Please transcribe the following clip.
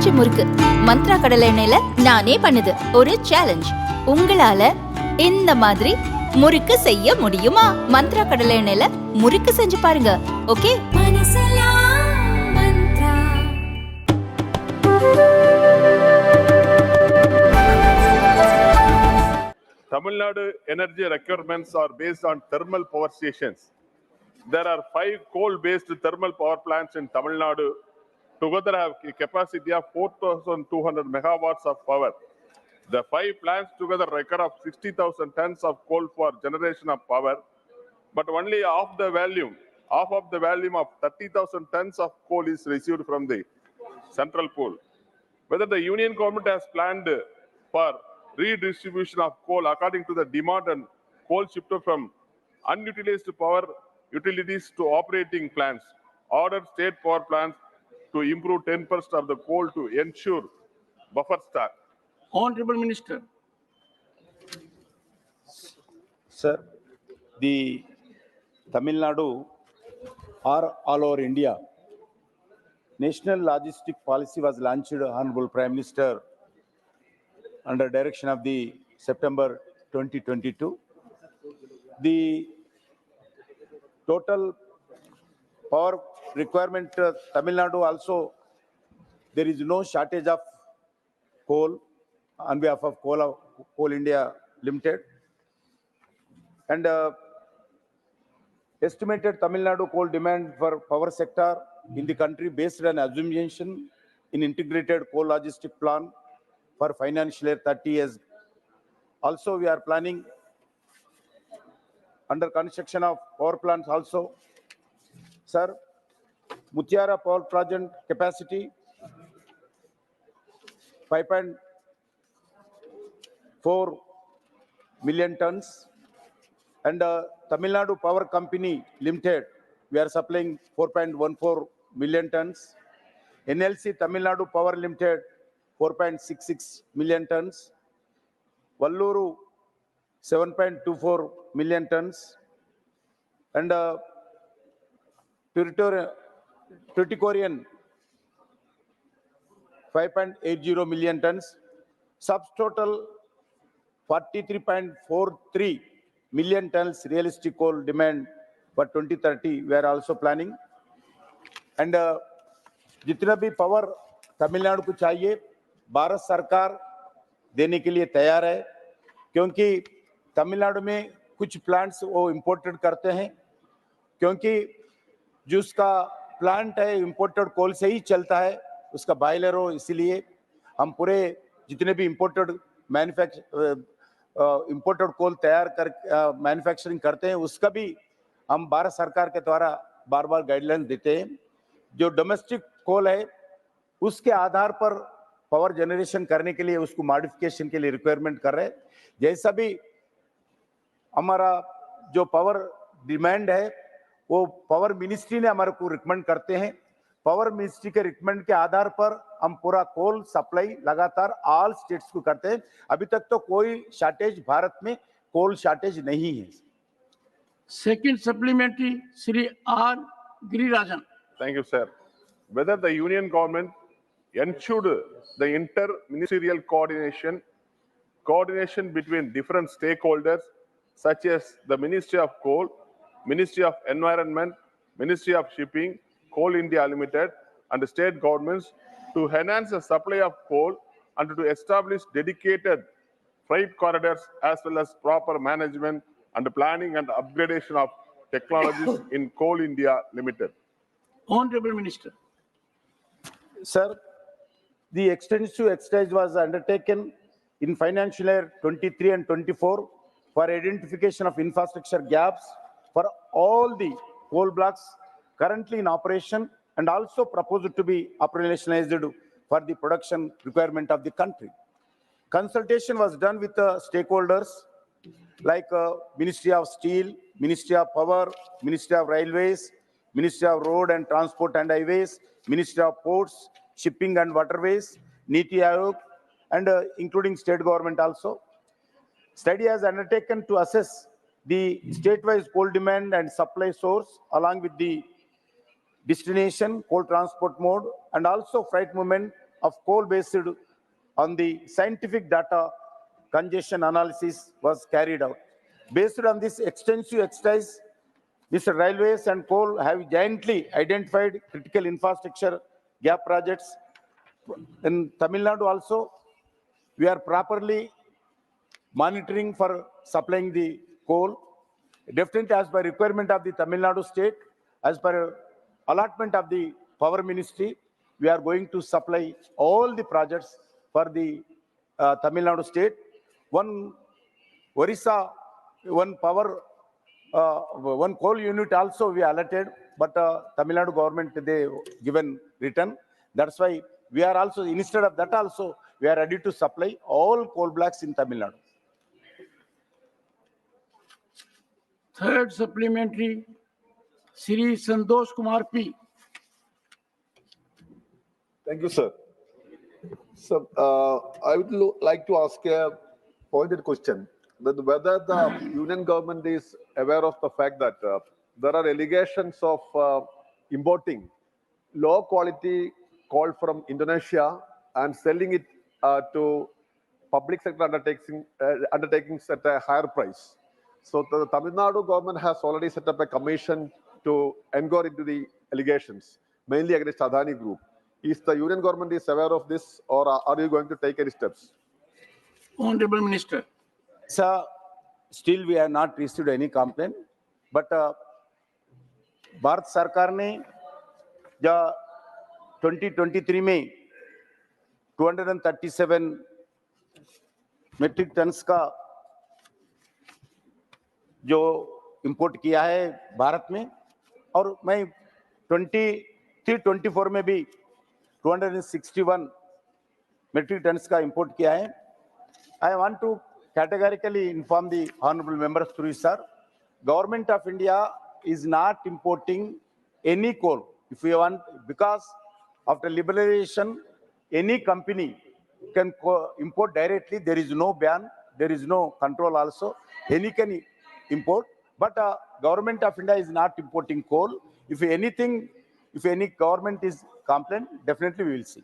பஞ்சு முறுக்கு மந்த்ரா கடலை எண்ணெயில நானே பண்ணுது. ஒரு சேலஞ்ச், உங்களால இந்த மாதிரி முறுக்கு செய்ய முடியுமா? மந்த்ரா கடலை எண்ணெயில முறுக்கு செஞ்சு பாருங்க. Okay? Tamil Nadu energy requirements are based on thermal power stations. There are 5 coal-based thermal power plants in Tamil Nadu. Together have a capacity of 4,200 megawatts of power. The 5 plants together require of 60,000 tons of coal for generation of power, but only half of the volume of 30,000 tons of coal is received from the central pool. Whether the union government has planned for redistribution of coal according to the demand and coal shifted from unutilized power utilities to operating plants, order state power plants to improve 10% of the coal to ensure buffer stock. Honorable Minister. Sir, the Tamil Nadu or all over India National Logistic Policy was launched, Honorable Prime Minister, under direction of the September 2022. The total power requirement, Tamil Nadu also, there is no shortage of coal on behalf of Coal India Limited. And estimated Tamil Nadu coal demand for power sector in the country based on assumption in integrated coal logistic plan for financial year 30 years. Also, we are planning under construction of power plants also. Sir, Mutiara power project capacity 5.4 million tons. And Tamil Nadu Power Company Limited, we are supplying 4.14 million tons. NLC Tamil Nadu Power Limited, 4.66 million tons. Valluru, 7.24 million tons. And Tuticorin, 5.80 million tons. Subtotal 43.43 million tons realistic coal demand for 2030 we are also planning. And जितना भी power Tamil Nadu को चाहिए भारत सरकार देने के लिए तैयार है, क्योंकि तमिलनाडु में कुछ प्लांट्स वो इंपोर्टेड करते हैं, क्योंकि जो उसका प्लांट है इंपोर्टेड कोल से ही चलता है, उसका बॉयलर हो, इसीलिए हम पूरे जितने भी इंपोर्टेड इंपोर्टेड कोल तैयार कर मैन्युफैक्चरिंग करते हैं, उसका भी हम भारत सरकार के द्वारा बार बार गाइडलाइन देते हैं. जो डोमेस्टिक कोल है उसके आधार पर पावर जनरेशन करने के लिए उसको मॉडिफिकेशन के लिए रिक्वायरमेंट कर रहे हैं. जैसा भी हमारा जो पावर डिमांड है वो पावर मिनिस्ट्री ने हमारे को रिकमेंड करते हैं. पावर मिनिस्ट्री के रिकमेंड के आधार पर हम पूरा कोल सप्लाई लगातार ऑल स्टेट्स को करते हैं. अभी तक तो कोई शॉर्टेज भारत में कोल शॉर्टेज नहीं है. Second supplementary, Shri R. Girirajan. Thank you, sir. Whether the union government ensured the inter-ministerial coordination between different stakeholders such as the Ministry of Coal, Ministry of Environment, Ministry of Shipping, Coal India Limited, and state governments to enhance the supply of coal and to establish dedicated freight corridors as well as proper management and planning and upgradation of technologies in Coal India Limited. Honorable Minister. Sir, the extensive exercise was undertaken in financial year 23 and 24 for identification of infrastructure gaps for all the coal blocks currently in operation and also proposed to be operationalized for the production requirement of the country. Consultation was done with the stakeholders like Ministry of Steel, Ministry of Power, Ministry of Railways, Ministry of Road and Transport and Highways, Ministry of Ports, Shipping and Waterways, Niti Aayog, and including state government also. Study has undertaken to assess the state-wise coal demand and supply source along with the destination, coal transport mode, and also freight movement of coal based on the scientific data congestion analysis was carried out. Based on this extensive exercise, Mr. Railways and Coal have jointly identified critical infrastructure gap projects. In Tamil Nadu also, we are properly monitoring for supplying the coal. Definitely as per requirement of the Tamil Nadu state, as per allotment of the power ministry, we are going to supply all the projects for the Tamil Nadu state. One Orissa, one coal unit also we allotted, but Tamil Nadu government, they given return. That's why we are also, instead of that also, we are ready to supply all coal blocks in Tamil Nadu. Third supplementary, Shri Santosh Kumar P. Thank you, sir. So, I would like to ask a pointed question, that whether the union government is aware of the fact that there are allegations of importing low quality coal from Indonesia and selling it to public sector undertakings at a higher price. So the Tamil Nadu government has already set up a commission to inquire into the allegations, mainly against Adani Group. Is the union government is aware of this, or are you going to take any steps? Honorable Minister. Sir, still we have not received any complaint, but Bharat सरकार ने जब 2023 में 237 metric tons का जो import किया है भारत में, और मैं 23-24 में भी 261 मेट्रिक टन्स का इंपोर्ट किया है. I want to categorically inform the honorable members through sir, Government of India is not importing any coal. If we want, because after liberalization, any company can import directly. There is no ban, there is no control also. Any can import, but Government of India is not importing coal. If anything, if any government is complaint, definitely we will see.